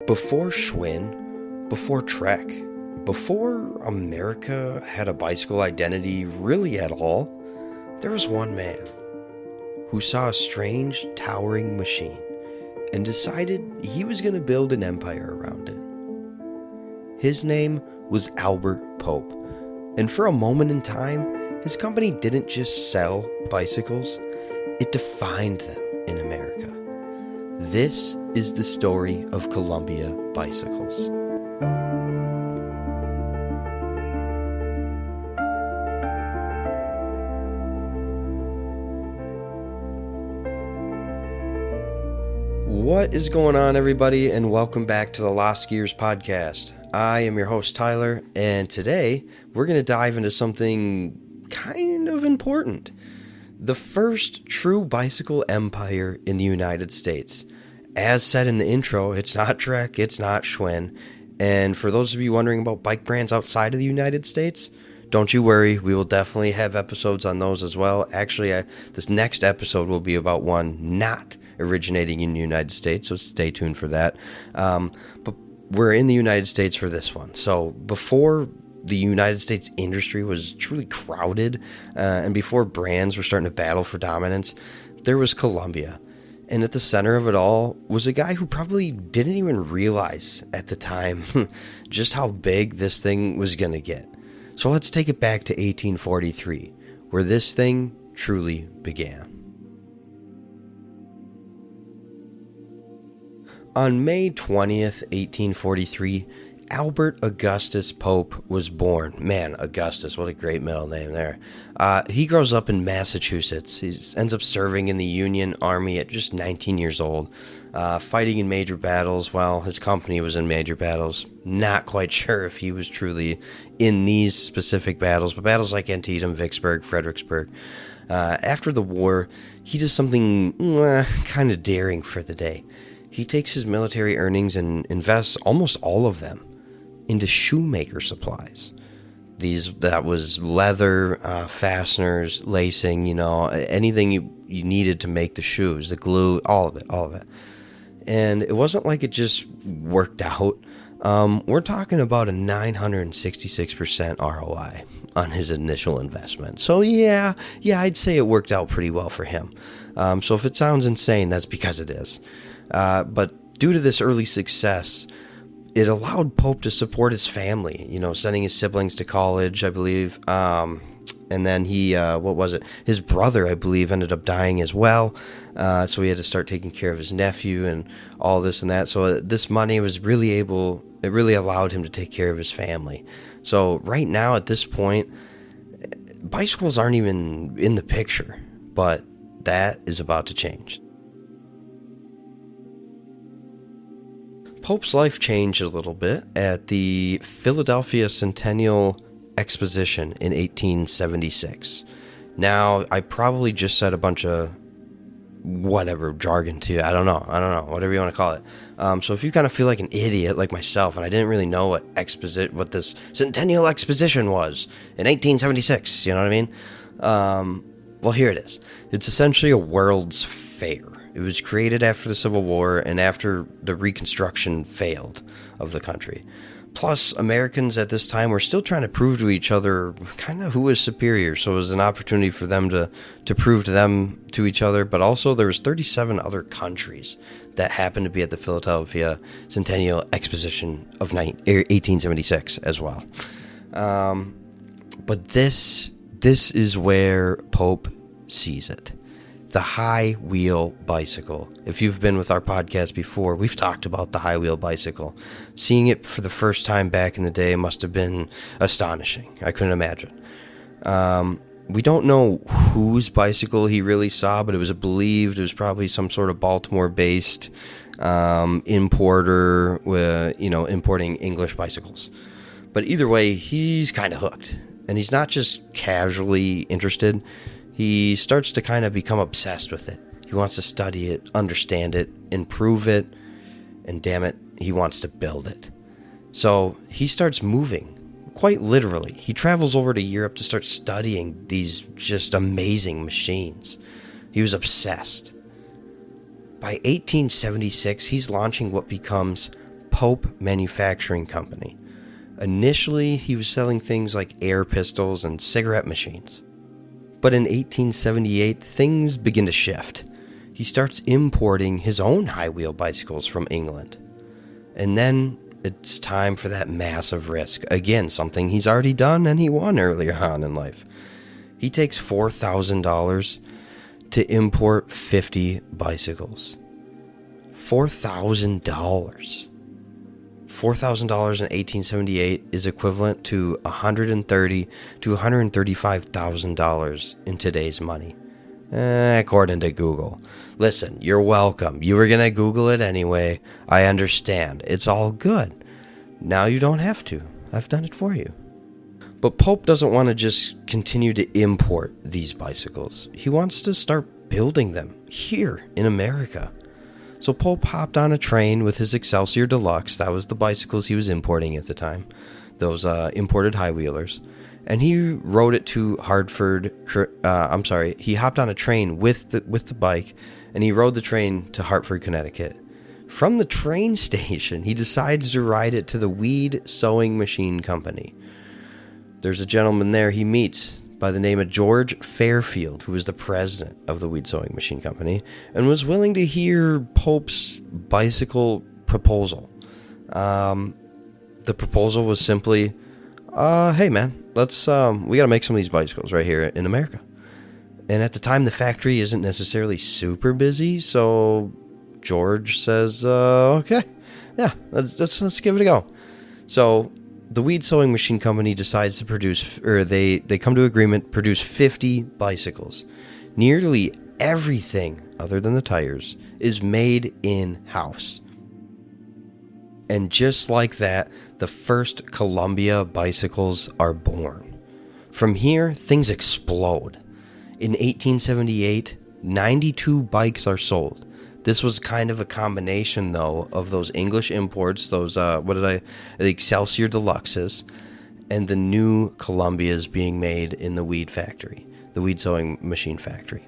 Before Schwinn, before Trek, before America had a bicycle identity really at all, there was one man who saw a strange, towering machine and decided he was going to build an empire around it. His name was Albert Pope, and for a moment in time, his company didn't just sell bicycles, it defined them in America. This is the story of Columbia Bicycles. What is going on, everybody, and welcome back to the Lost Gears podcast. I am your host, Tyler, and today we're going to dive into something kind of important. The first true bicycle empire in the United States. As said in the intro, it's not Trek, it's not Schwinn. And for those of you wondering about bike brands outside of the United States, don't you worry, we will definitely have episodes on those as well. Actually, this next episode will be about one not originating in the United States, so stay tuned for that. But we're in the United States for this one. So before the United States industry was truly crowded, and before brands were starting to battle for dominance, there was Columbia. And at the center of it all was a guy who probably didn't even realize at the time just how big this thing was going to get. So let's take it back to 1843, where this thing truly began. On May 20th, 1843, Albert Augustus Pope was born. Man, Augustus, what a great middle name there. He grows up in Massachusetts. He ends up serving in the Union Army at just 19 years old, fighting in major battles while his company was in major battles. Not quite sure if he was truly in these specific battles, but battles like Antietam, Vicksburg, Fredericksburg. After the war, he does something kind of daring for the day. He takes his military earnings and invests almost all of them into shoemaker supplies. That was leather, fasteners, lacing, anything you needed to make the shoes, the glue, all of it. And it wasn't like it just worked out. We're talking about a 966% ROI on his initial investment. So yeah, I'd say it worked out pretty well for him. So if it sounds insane, that's because it is. But due to this early success, it allowed Pope to support his family, sending his siblings to college, I believe. And then his brother, I believe, ended up dying as well. So he had to start taking care of his nephew and all this and that. So this money was it really allowed him to take care of his family. So right now at this point, bicycles aren't even in the picture, but that is about to change. Pope's life changed a little bit at the Philadelphia Centennial Exposition in 1876. Now, I probably just said a bunch of whatever jargon to you. I don't know, whatever you want to call it. So if you kind of feel like an idiot like myself, and I didn't really know what this Centennial Exposition was in 1876, you know what I mean? Well, here it is. It's essentially a world's fair. It was created after the Civil War and after the Reconstruction failed of the country. Plus, Americans at this time were still trying to prove to each other kind of who was superior, so it was an opportunity for them to prove to each other, but also there was 37 other countries that happened to be at the Philadelphia Centennial Exposition of 1876 as well. But this is where Pope sees it. The high wheel bicycle. If you've been with our podcast before, we've talked about the high wheel bicycle. Seeing it for the first time back in the day must have been astonishing. I couldn't imagine. We don't know whose bicycle he really saw, but it was believed it was probably some sort of Baltimore-based importer, importing English bicycles. But either way, he's kind of hooked. And he's not just casually interested. He starts to kind of become obsessed with it. He wants to study it, understand it, improve it, and damn it, he wants to build it. So he starts moving, quite literally. He travels over to Europe to start studying these just amazing machines. He was obsessed. By 1876, he's launching what becomes Pope Manufacturing Company. Initially, he was selling things like air pistols and cigarette machines. But in 1878, things begin to shift. He starts importing his own high-wheel bicycles from England. And then it's time for that massive risk. Again, something he's already done and he won earlier on in life. He takes $4,000 to import 50 bicycles. $4,000. $4,000 in 1878 is equivalent to $130,000 to $135,000 in today's money. According to Google. Listen, you're welcome. You were going to Google it anyway. I understand. It's all good. Now you don't have to. I've done it for you. But Pope doesn't want to just continue to import these bicycles. He wants to start building them here in America. So Pope hopped on a train with his Excelsior Deluxe. That was the bicycles he was importing at the time. Those imported high-wheelers. And he rode it to Hartford. He hopped on a train with the bike, and he rode the train to Hartford, Connecticut. From the train station, he decides to ride it to the Weed Sewing Machine Company. There's a gentleman there he meets by the name of George Fairfield, who was the president of the Weed Sewing Machine Company, and was willing to hear Pope's bicycle proposal. The proposal was simply, hey man, we gotta make some of these bicycles right here in America. And at the time, the factory isn't necessarily super busy, so George says, okay, yeah, let's give it a go. So the Weed Sewing Machine Company decides to produce, or they come to agreement, produce 50 bicycles. Nearly everything, other than the tires, is made in-house. And just like that, the first Columbia bicycles are born. From here, things explode. In 1878, 92 bikes are sold. This was kind of a combination, though, of those English imports, those, the Excelsior Deluxes, and the new Columbias being made in the Weed factory, the Weed Sewing Machine Factory.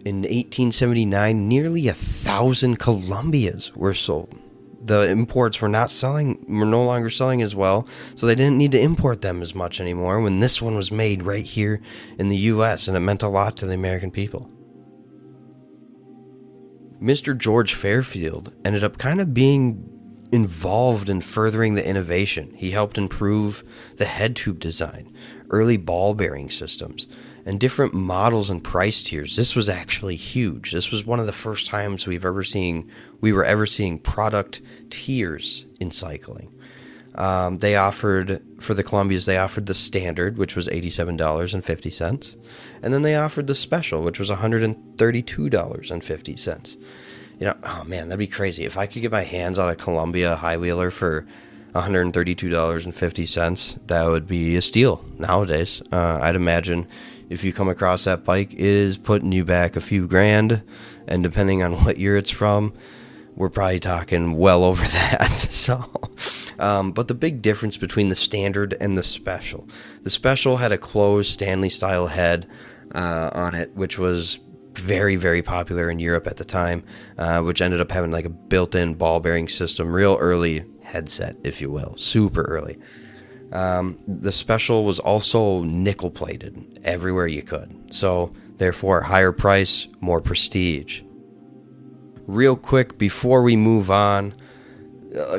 In 1879, nearly 1,000 Columbias were sold. The imports were no longer selling as well, so they didn't need to import them as much anymore when this one was made right here in the U.S., and it meant a lot to the American people. Mr. George Fairfield ended up kind of being involved in furthering the innovation. He helped improve the head tube design, early ball bearing systems, and different models and price tiers. This was actually huge. This was one of the first times we were ever seeing product tiers in cycling. They offered, for the Columbias, they offered the standard, which was $87.50. And then they offered the special, which was $132.50. You know, oh man, that'd be crazy. If I could get my hands on a Columbia high-wheeler for $132.50, that would be a steal nowadays. I'd imagine if you come across that bike, it is putting you back a few grand. And depending on what year it's from, we're probably talking well over that. So, but the big difference between the standard and the special had a closed Stanley-style head on it, which was very, very popular in Europe at the time, which ended up having like a built-in ball-bearing system, real early headset, if you will, super early. The special was also nickel-plated everywhere you could, so therefore higher price, more prestige. Real quick, before we move on,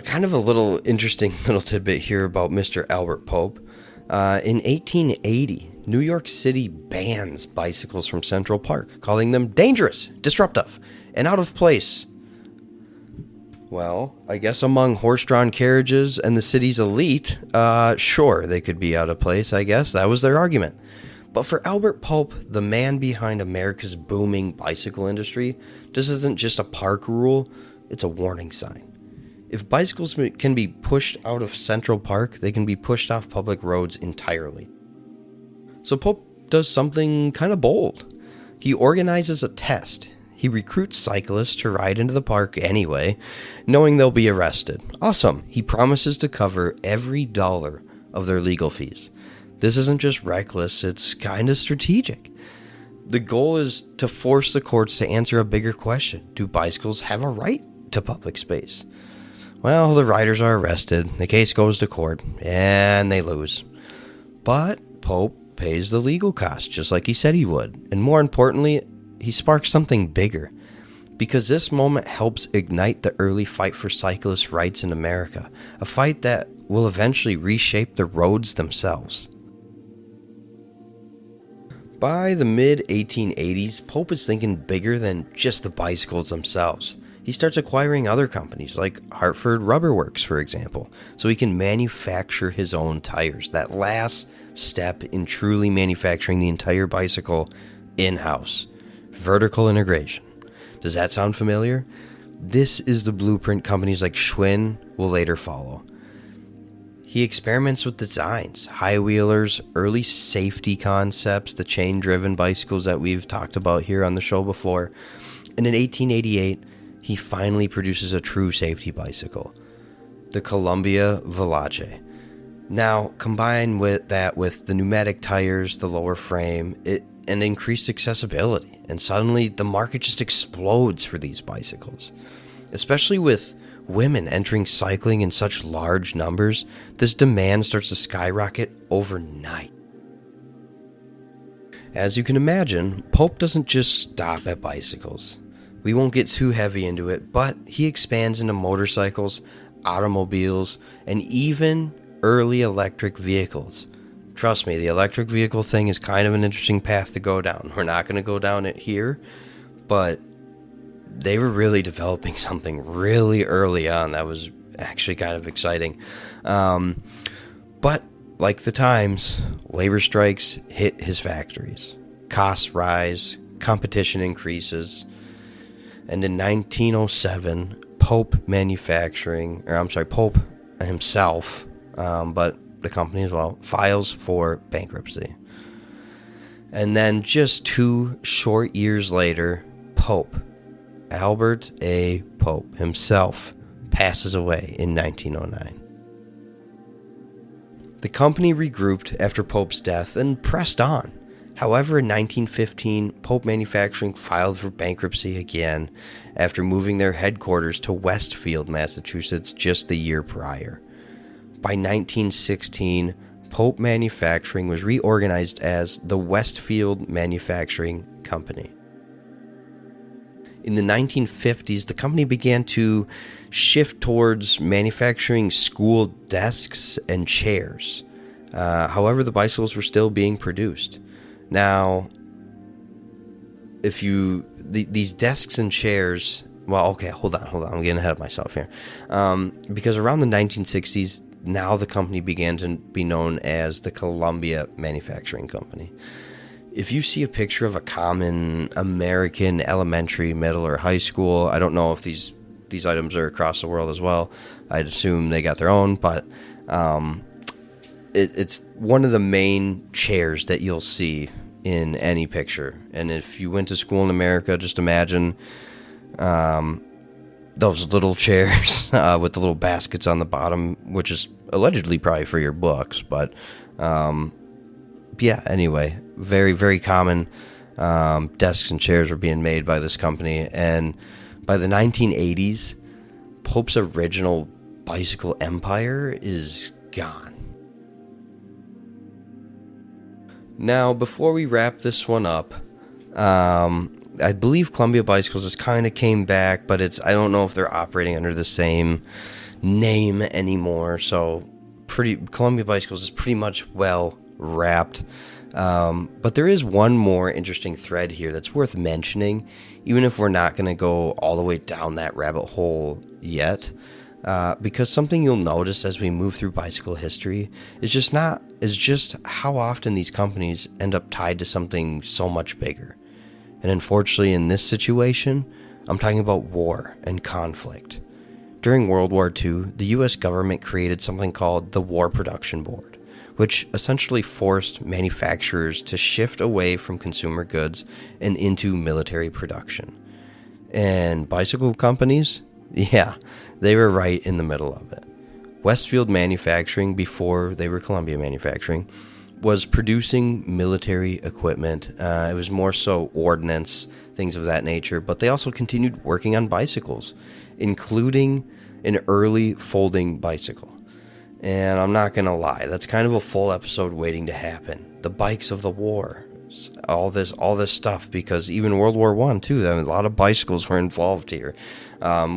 kind of a little interesting little tidbit here about Mr. Albert Pope. In 1880, New York City bans bicycles from Central Park, calling them dangerous, disruptive, and out of place. Well, I guess among horse-drawn carriages and the city's elite, sure, they could be out of place, I guess. That was their argument. But for Albert Pope, the man behind America's booming bicycle industry, this isn't just a park rule, it's a warning sign. If bicycles can be pushed out of Central Park, they can be pushed off public roads entirely. So Pope does something kind of bold. He organizes a test. He recruits cyclists to ride into the park anyway, knowing they'll be arrested. Awesome. He promises to cover every dollar of their legal fees. This isn't just reckless, it's kind of strategic. The goal is to force the courts to answer a bigger question. Do bicycles have a right to public space? Well, the riders are arrested, the case goes to court, and they lose. But Pope pays the legal costs, just like he said he would. And more importantly, he sparks something bigger. Because this moment helps ignite the early fight for cyclist rights in America. A fight that will eventually reshape the roads themselves. By the mid-1880s, Pope is thinking bigger than just the bicycles themselves. He starts acquiring other companies like Hartford Rubber Works, for example, so he can manufacture his own tires. That last step in truly manufacturing the entire bicycle in-house. Vertical integration. Does that sound familiar? This is the blueprint companies like Schwinn will later follow. He experiments with designs, high-wheelers, early safety concepts, the chain-driven bicycles that we've talked about here on the show before. And in 1888, he finally produces a true safety bicycle, the Columbia Veloce. Now, combine with that with the pneumatic tires, the lower frame, and increased accessibility, and suddenly the market just explodes for these bicycles. Especially with women entering cycling in such large numbers, this demand starts to skyrocket overnight. As you can imagine, Pope doesn't just stop at bicycles. We won't get too heavy into it, but he expands into motorcycles, automobiles, and even early electric vehicles. Trust me, the electric vehicle thing is kind of an interesting path to go down. We're not going to go down it here, but they were really developing something really early on that was actually kind of exciting. But like the times, labor strikes hit his factories. Costs rise, competition increases, and in 1907, Pope himself, but the company as well, files for bankruptcy. And then just 2 short years later, Pope, Albert A. Pope himself, passes away in 1909. The company regrouped after Pope's death and pressed on. However, in 1915, Pope Manufacturing filed for bankruptcy again after moving their headquarters to Westfield, Massachusetts just the year prior. By 1916, Pope Manufacturing was reorganized as the Westfield Manufacturing Company. In the 1950s, the company began to shift towards manufacturing school desks and chairs. However, the bicycles were still being produced. Now, these desks and chairs, well, okay, hold on, I'm getting ahead of myself here. Because around the 1960s, now the company began to be known as the Columbia Manufacturing Company. If you see a picture of a common American elementary, middle, or high school, I don't know if these items are across the world as well. I'd assume they got their own, but it's one of the main chairs that you'll see in any picture. And if you went to school in America, just imagine those little chairs with the little baskets on the bottom, which is allegedly probably for your books, but yeah, anyway, very, very common desks and chairs were being made by this company. And by the 1980s, Pope's original bicycle empire is gone. Now, before we wrap this one up, I believe Columbia Bicycles just kind of came back, but I don't know if they're operating under the same name anymore. So Columbia Bicycles is pretty much well wrapped. But there is one more interesting thread here that's worth mentioning, even if we're not going to go all the way down that rabbit hole yet. Because something you'll notice as we move through bicycle history is just how often these companies end up tied to something so much bigger. And unfortunately, in this situation, I'm talking about war and conflict. During World War II, the U.S. government created something called the War Production Board, which essentially forced manufacturers to shift away from consumer goods and into military production. And bicycle companies, yeah, they were right in the middle of it. Westfield Manufacturing, before they were Columbia Manufacturing, was producing military equipment. It was more so ordnance, things of that nature, but they also continued working on bicycles, including an early folding bicycle. And I'm not going to lie, that's kind of a full episode waiting to happen. The bikes of the war, all this stuff, because even World War I, too, a lot of bicycles were involved here,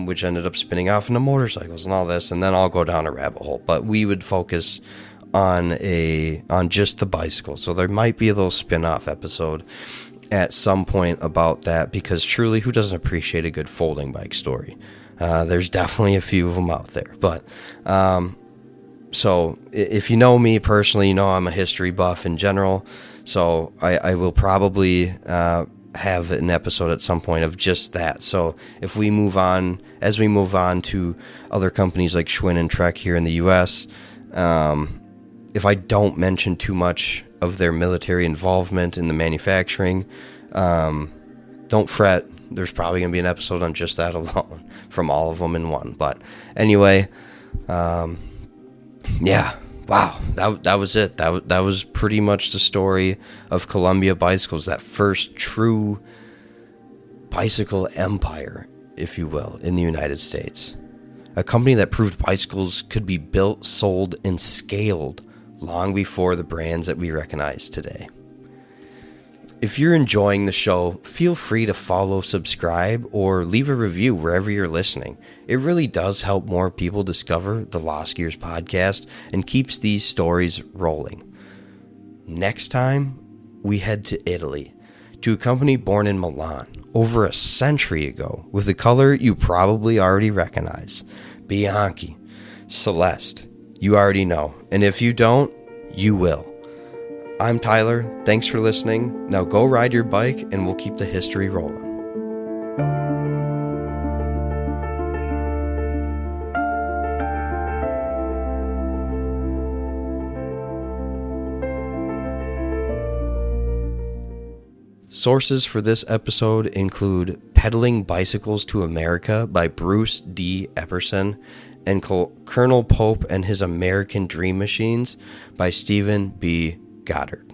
which ended up spinning off into motorcycles and all this, and then I'll go down a rabbit hole. But we would focus on just the bicycle. So there might be a little spin-off episode at some point about that, because truly, who doesn't appreciate a good folding bike story? There's definitely a few of them out there. But so if you know me personally, you know I'm a history buff in general. So I will probably have an episode at some point of just that. So as we move on to other companies like Schwinn and Trek here in the U.S., if I don't mention too much of their military involvement in the manufacturing, don't fret. There's probably going to be an episode on just that alone from all of them in one. But anyway, yeah, wow, that was it. That was pretty much the story of Columbia Bicycles, that first true bicycle empire, if you will, in the United States. A company that proved bicycles could be built, sold, and scaled long before the brands that we recognize today. If you're enjoying the show, feel free to follow, subscribe, or leave a review wherever you're listening. It really does help more people discover the Lost Gears podcast and keeps these stories rolling. Next time, we head to Italy, to a company born in Milan over a century ago with a color you probably already recognize. Bianchi, Celeste, you already know. And if you don't, you will. I'm Tyler. Thanks for listening. Now go ride your bike and we'll keep the history rolling. Sources for this episode include Pedaling Bicycles to America by Bruce D. Epperson and Colonel Pope and His American Dream Machines by Stephen B. Goddard.